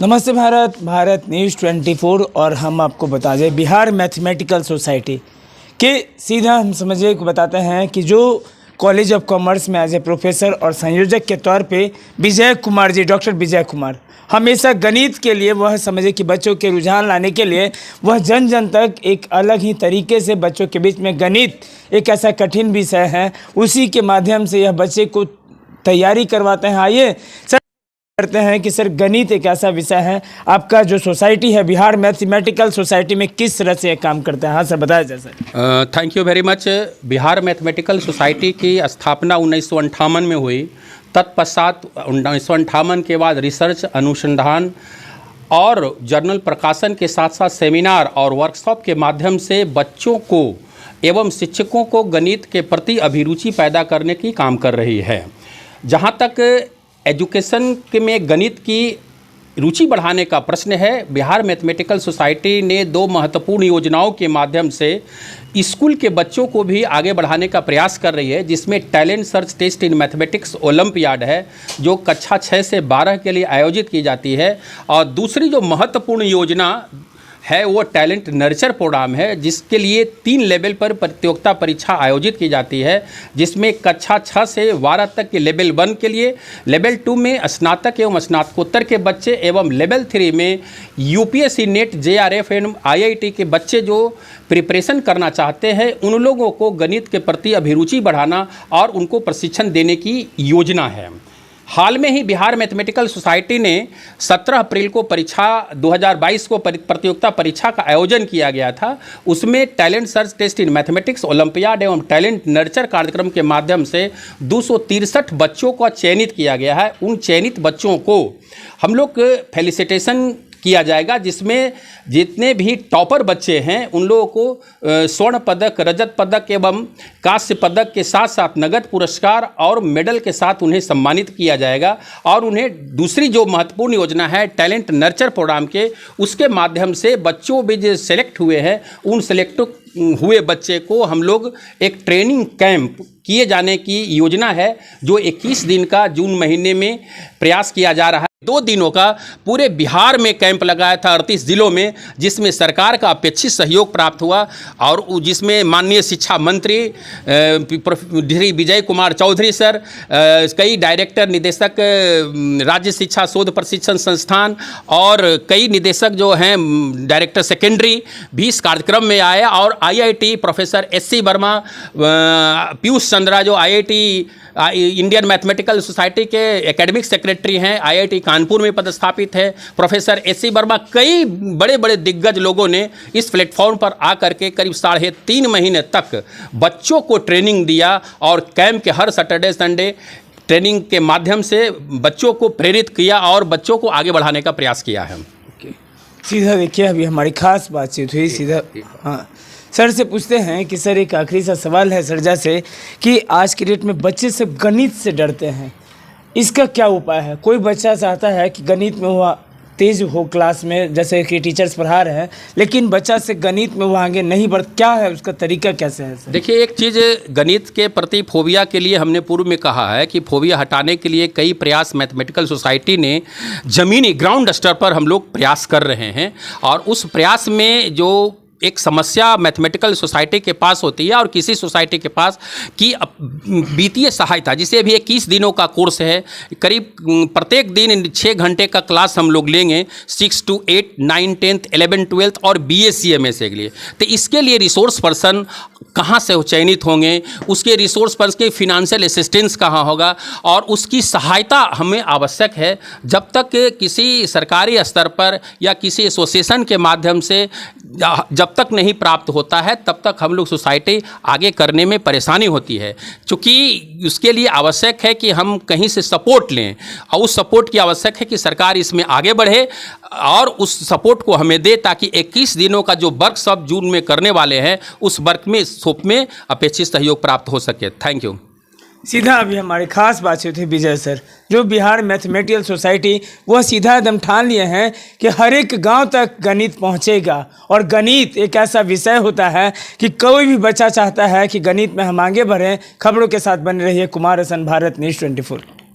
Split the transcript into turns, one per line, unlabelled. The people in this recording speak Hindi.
नमस्ते भारत, भारत न्यूज़ 24 और हम आपको बता दें बिहार मैथमेटिकल सोसाइटी के सीधा हम समझिए को बताते हैं कि जो कॉलेज ऑफ कॉमर्स में एज ए प्रोफेसर और संयोजक के तौर पे विजय कुमार जी, डॉक्टर विजय कुमार हमेशा गणित के लिए वह समझे कि बच्चों के रुझान लाने के लिए वह जन जन तक एक अलग ही तरीके से बच्चों के बीच में गणित एक ऐसा कठिन विषय है, उसी के माध्यम से यह बच्चे को तैयारी करवाते हैं। आइए सर करते हैं कि सर गणित एक ऐसा विषय है, आपका जो सोसाइटी है बिहार मैथमेटिकल सोसाइटी में किस तरह से काम करता है। हाँ सर बताया जाए sir.
Thank you very much. Bihar mathematical society की स्थापना 1958 में हुई। तत्पश्चात 1958 के बाद रिसर्च, अनुसंधान और जर्नल प्रकाशन के साथ साथ सेमिनार और वर्कशॉप के माध्यम से बच्चों को एवं शिक्षकों को गणित के प्रति अभिरुचि पैदा करने की काम कर रही है। जहाँ तक एजुकेशन के में गणित की रुचि बढ़ाने का प्रश्न है, बिहार मैथमेटिकल सोसाइटी ने 2 महत्वपूर्ण योजनाओं के माध्यम से स्कूल के बच्चों को भी आगे बढ़ाने का प्रयास कर रही है, जिसमें talent search test in mathematics olympiad है जो कक्षा 6 से 12 के लिए आयोजित की जाती है। और दूसरी जो महत्वपूर्ण योजना है वो टैलेंट नर्चर प्रोग्राम है, जिसके लिए 3 लेवल पर प्रतियोगिता परीक्षा आयोजित की जाती है, जिसमें कक्षा 6 से 12 तक के लेवल 1 के लिए, लेवल 2 में स्नातक एवं स्नातकोत्तर के बच्चे एवं लेवल 3 में यूपीएससी नेट, जेआरएफ एवं आईआईटी के बच्चे जो प्रिपरेशन करना चाहते हैं उन लोगों को गणित के प्रति अभिरुचि बढ़ाना और उनको प्रशिक्षण देने की योजना है। हाल में ही बिहार मैथमेटिकल सोसाइटी ने 17 अप्रैल को परीक्षा 2022 को प्रतियोगिता परीक्षा का आयोजन किया गया था। उसमें talent search test in mathematics olympiad एवं टैलेंट नर्चर कार्यक्रम के माध्यम से 263 बच्चों को चयनित किया गया है। उन चयनित बच्चों को हम लोग फेलिसिटेशन किया जाएगा, जिसमें जितने भी टॉपर बच्चे हैं उन लोगों को स्वर्ण पदक, रजत पदक एवं कांस्य पदक के साथ साथ नगद पुरस्कार और मेडल के साथ उन्हें सम्मानित किया जाएगा। और उन्हें दूसरी जो महत्वपूर्ण योजना है टैलेंट नर्चर प्रोग्राम के, उसके माध्यम से बच्चों भी जो सेलेक्ट हुए हैं उन सेलेक्ट हुए बच्चे को हम लोग एक ट्रेनिंग कैंप किए जाने की योजना है, जो 21 दिन का जून महीने में प्रयास किया जा रहा है। 2 दिनों का पूरे बिहार में कैंप लगाया था 38 जिलों में, जिसमें सरकार का अपेक्षित सहयोग प्राप्त हुआ और जिसमें माननीय शिक्षा मंत्री श्री विजय कुमार चौधरी सर, कई डायरेक्टर, निदेशक, राज्य शिक्षा शोध प्रशिक्षण संस्थान और कई निदेशक जो हैं डायरेक्टर सेकेंडरी भी इस कार्यक्रम में आए। और IIT professor SC Verma, Piyush Chandra जो आईआईटी इंडियन मैथमेटिकल सोसाइटी के एकेडमिक सेक्रेटरी हैं, आईआईटी कानपुर में पदस्थापित है, प्रोफेसर एससी वर्मा, कई बड़े बड़े दिग्गज लोगों ने इस प्लेटफॉर्म पर आकर के करीब 3.5 महीने तक बच्चों को ट्रेनिंग दिया और कैंप के हर सैटरडे संडे ट्रेनिंग के माध्यम से बच्चों को प्रेरित किया और बच्चों को आगे बढ़ाने का प्रयास किया है।
सीधा देखिए, अभी हमारी खास बातचीत हुई सीधा। हाँ सर से पूछते हैं कि सर एक आखिरी सा सवाल है सरजा से कि आज की डेट में बच्चे सब गणित से डरते हैं, इसका क्या उपाय है? कोई बच्चा चाहता है कि गणित में वह तेज हो क्लास में, जैसे कि टीचर्स पढ़ा रहे हैं, लेकिन बच्चा से गणित में वो आगे नहीं बढ़, क्या है उसका तरीका कैसे है सर?
देखिए, एक चीज़ गणित के प्रति फोबिया के लिए हमने पूर्व में कहा है कि फोबिया हटाने के लिए कई प्रयास मैथमेटिकल सोसाइटी ने ज़मीनी ग्राउंड स्तर पर हम लोग प्रयास कर रहे हैं। और उस प्रयास में जो एक समस्या मैथमेटिकल सोसाइटी के पास होती है और किसी सोसाइटी के पास कि वित्तीय सहायता, जिसे भी 21 दिनों का कोर्स है, करीब प्रत्येक दिन 6 घंटे का क्लास हम लोग लेंगे 6 to 8, 9, 10th, 11, 12th और BSc-MSc के लिए। तो इसके लिए रिसोर्स पर्सन कहाँ से चयनित होंगे, उसके रिसोर्स पर्सन के फिनेंशियल असिस्टेंस कहाँ होगा और उसकी सहायता हमें आवश्यक है। जब तक किसी सरकारी स्तर पर या किसी एसोसिएशन के माध्यम से जब तक नहीं प्राप्त होता है तब तक हम लोग सोसाइटी आगे करने में परेशानी होती है, क्योंकि उसके लिए आवश्यक है कि हम कहीं से सपोर्ट लें और उस सपोर्ट की आवश्यक है कि सरकार इसमें आगे बढ़े और उस सपोर्ट को हमें दे, ताकि 21 दिनों का जो वर्कशॉप जून में करने वाले हैं उस वर्क में शॉप में अपेक्षित सहयोग प्राप्त हो सके। Thank you.
सीधा अभी हमारी खास बातचीत थी विजय सर, जो बिहार मैथमेटिकल सोसाइटी वह सीधा एकदम ठान लिए हैं कि हर एक गांव तक गणित पहुंचेगा। और गणित एक ऐसा विषय होता है कि कोई भी बच्चा चाहता है कि गणित में हम आगे बढ़ें। खबरों के साथ बने रहिए। कुमार हसन, भारत न्यूज़ 24।